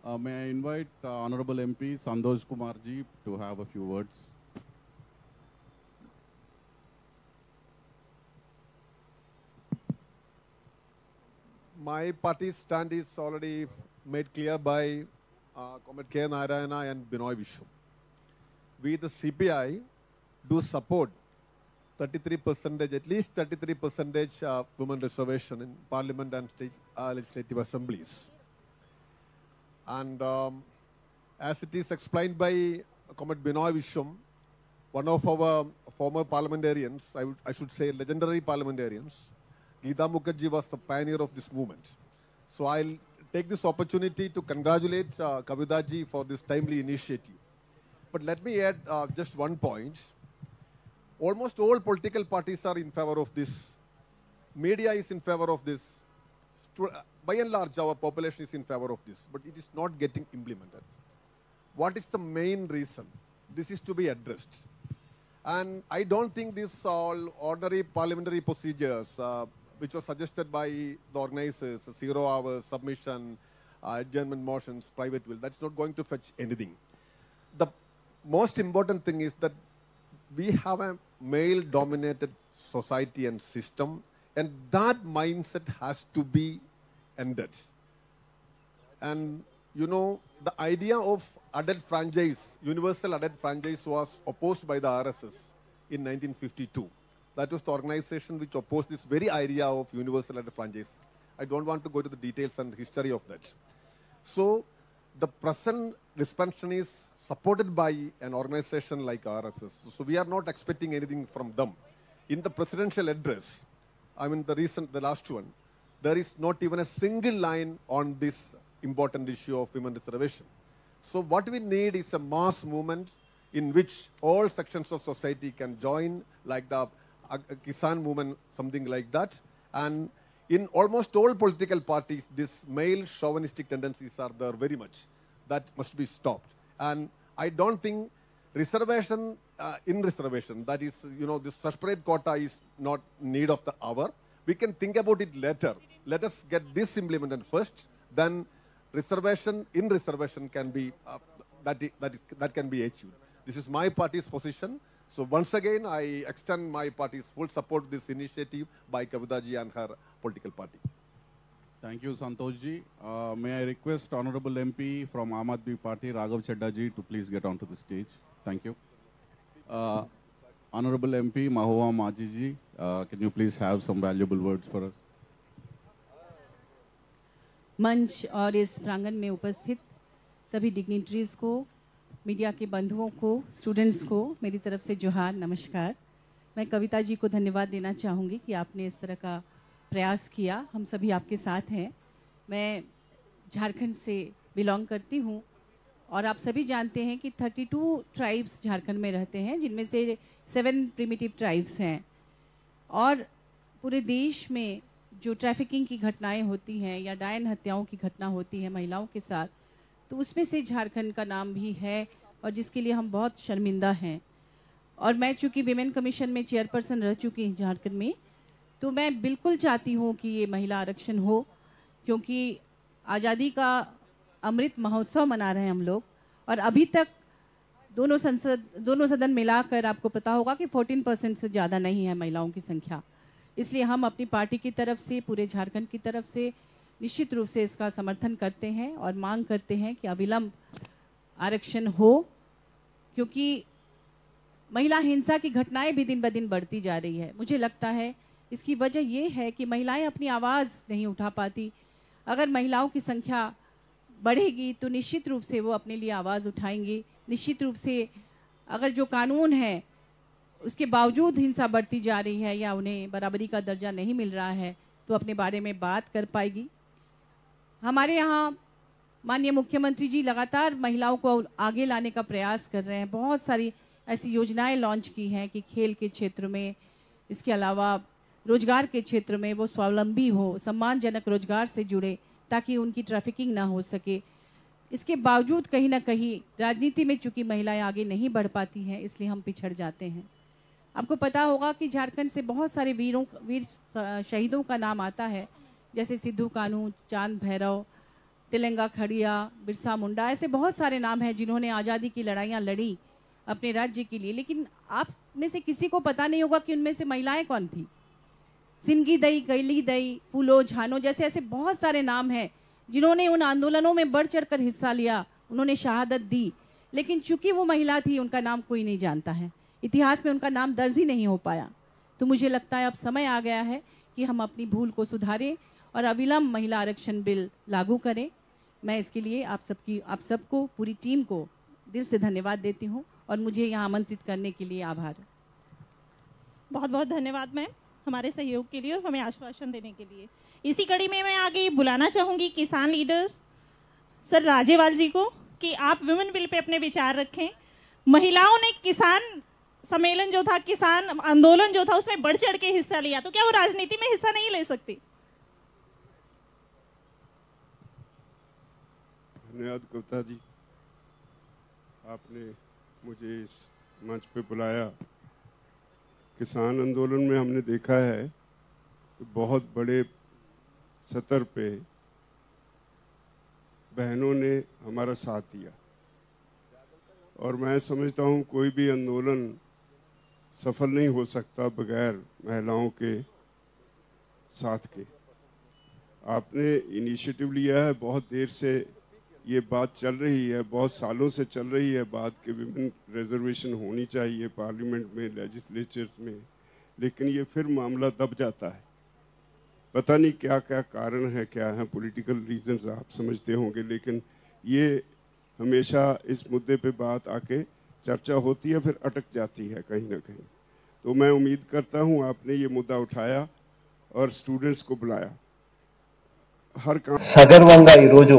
May I invite Honorable MP Santosh Kumar ji to have a few words. My party's stand is already made clear by Comrade K. Narayana and Binoy Vishnu. We, the CPI, do support 33%, at least 33% women reservation in Parliament and state legislative assemblies. And as it is explained by Comrade Binoy Vishnu, one of our former parliamentarians, I should say legendary parliamentarians, Geeta Mukherjee was the pioneer of this movement. So I'll take this opportunity to congratulate Kavita ji for this timely initiative. But let me add just one point. Almost all political parties are in favor of this. Media is in favor of this. By and large, our population is in favor of this, but it is not getting implemented. What is the main reason? This is to be addressed. And I don't think these all ordinary parliamentary procedures, which were suggested by the organizers, 0 hours, submission, adjournment motions, private will, that's not going to fetch anything. The most important thing is that we have a male-dominated society and system, and that mindset has to be ended. And you know, the idea of adult franchise, universal adult franchise, was opposed by the RSS in 1952. That was the organization which opposed this very idea of universal adult franchise. I don't want to go to the details and the history of that. So the present dispensation is supported by an organization like RSS. So we are not expecting anything from them. In the presidential address, I mean the last one, there is not even a single line on this important issue of women reservation. So what we need is a mass movement in which all sections of society can join, like the Kisan movement, something like that. And in almost all political parties, these male chauvinistic tendencies are there very much. That must be stopped. And I don't think reservation, in reservation, that is, you know, this separate quota is not need of the hour. We can think about it later. Let us get this implemented first, then reservation in reservation can be, that can be achieved. This is my party's position. So once again, I extend my party's full support to this initiative by Kavita ji and her political party. Thank you, Santosh ji. May I request Honorable MP from Aam Aadmi Party, Raghav Chadha ji, to please get onto the stage. Thank you. Honorable MP Mahua Maji ji, can you please have some valuable words for us? मंच और इस प्रांगण में उपस्थित सभी dignitaries को, media के बंधुओं को, स्टूडेंट्स को मेरी तरफ से जोहार, नमस्कार। मैं कविता जी को धन्यवाद देना चाहूँगी कि आपने इस तरह का प्रयास किया। हम सभी आपके साथ हैं। मैं झारखंड से बिलोंग करती हूँ और आप सभी जानते हैं कि 32 ट्राइब्स झारखंड में रहते हैं, जिनमें से 7 प्रिमिटिव ट्राइब्स हैं। और पूरे देश में जो ट्रैफिकिंग की घटनाएं होती हैं या डायन हत्याओं की घटना होती है महिलाओं के साथ, तो उसमें से झारखंड का नाम भी है और जिसके लिए हम बहुत शर्मिंदा हैं। और मैं चूँकि विमेन कमीशन में चेयरपर्सन रह चुकी हूँ झारखंड में, तो मैं बिल्कुल चाहती हूँ कि ये महिला आरक्षण हो, क्योंकि आज़ादी का अमृत महोत्सव मना रहे हैं हम लोग। और अभी तक दोनों सदन मिलाकर आपको पता होगा कि 14% से ज़्यादा नहीं है महिलाओं की संख्या। इसलिए हम अपनी पार्टी की तरफ से, पूरे झारखंड की तरफ से निश्चित रूप से इसका समर्थन करते हैं और मांग करते हैं कि अविलंब आरक्षण हो, क्योंकि महिला हिंसा की घटनाएं भी दिन ब दिन बढ़ती जा रही है। मुझे लगता है इसकी वजह ये है कि महिलाएं अपनी आवाज़ नहीं उठा पाती। अगर महिलाओं की संख्या बढ़ेगी तो निश्चित रूप से वो अपने लिए आवाज़ उठाएंगी। निश्चित रूप से अगर जो कानून है उसके बावजूद हिंसा बढ़ती जा रही है या उन्हें बराबरी का दर्जा नहीं मिल रहा है, तो अपने बारे में बात कर पाएगी। हमारे यहाँ माननीय मुख्यमंत्री जी लगातार महिलाओं को आगे लाने का प्रयास कर रहे हैं। बहुत सारी ऐसी योजनाएं लॉन्च की हैं कि खेल के क्षेत्र में, इसके अलावा रोजगार के क्षेत्र में वो स्वावलंबी हो, सम्मानजनक रोजगार से जुड़े, ताकि उनकी ट्रैफिकिंग ना हो सके। इसके बावजूद कहीं ना कहीं राजनीति में चूंकि महिलाएं आगे नहीं बढ़ पाती हैं, इसलिए हम पिछड़ जाते हैं। आपको पता होगा कि झारखंड से बहुत सारे वीर शहीदों का नाम आता है, जैसे सिद्धू कान्हू, चांद भैरव, तिलंगा खड़िया, बिरसा मुंडा, ऐसे बहुत सारे नाम हैं जिन्होंने आज़ादी की लड़ाइयाँ लड़ी अपने राज्य के लिए। लेकिन आप में से किसी को पता नहीं होगा कि उनमें से महिलाएं कौन थी। सिंगी दई, कैली दई, फूलो झानो जैसे ऐसे बहुत सारे नाम हैं जिन्होंने उन आंदोलनों में बढ़ चढ़कर हिस्सा लिया, उन्होंने शहादत दी। लेकिन चूंकि वो महिला थी, उनका नाम कोई नहीं जानता है, इतिहास में उनका नाम दर्ज ही नहीं हो पाया। तो मुझे लगता है अब समय आ गया है कि हम अपनी भूल को सुधारें और अविलंब महिला आरक्षण बिल लागू करें। मैं इसके लिए आप सबको, पूरी टीम को दिल से धन्यवाद देती हूँ और मुझे यहाँ आमंत्रित करने के लिए आभार। बहुत बहुत धन्यवाद मैम हमारे सहयोग के लिए और हमें आश्वासन देने के लिए। इसी कड़ी में मैं आगे बुलाना चाहूँगी किसान लीडर सर राजेवाल जी को कि आप विमेन बिल पे अपने विचार रखें। महिलाओं ने किसान सम्मेलन जो था, किसान आंदोलन जो था, उसमें बढ़ चढ़ के हिस्सा लिया, तो क्या वो राजनीति में हिस्सा नहीं ले सकती? धन्यवाद कविता जी, आपने मुझे इस मंच पे बुलाया। किसान आंदोलन में हमने देखा है कि बहुत बड़े स्तर पे बहनों ने हमारा साथ दिया और मैं समझता हूँ कोई भी आंदोलन सफल नहीं हो सकता बगैर महिलाओं के साथ के। आपने इनिशिएटिव लिया है, बहुत देर से ये बात चल रही है, बहुत सालों से चल रही है बात कि विमेन रिजर्वेशन होनी चाहिए पार्लियामेंट में, लेजिस्लेचर्स में, लेकिन ये फिर मामला दब जाता है। पता नहीं क्या क्या कारण है, क्या है, पॉलिटिकल रीजंस आप समझते होंगे, लेकिन ये हमेशा इस मुद्दे पे बात आके चर्चा होती है फिर अटक जाती है कहीं ना कहीं। तो मैं उम्मीद करता हूँ आपने ये मुद्दा उठाया और स्टूडेंट्स को बुलाया। हर काम सगर्वंगा ई रोजु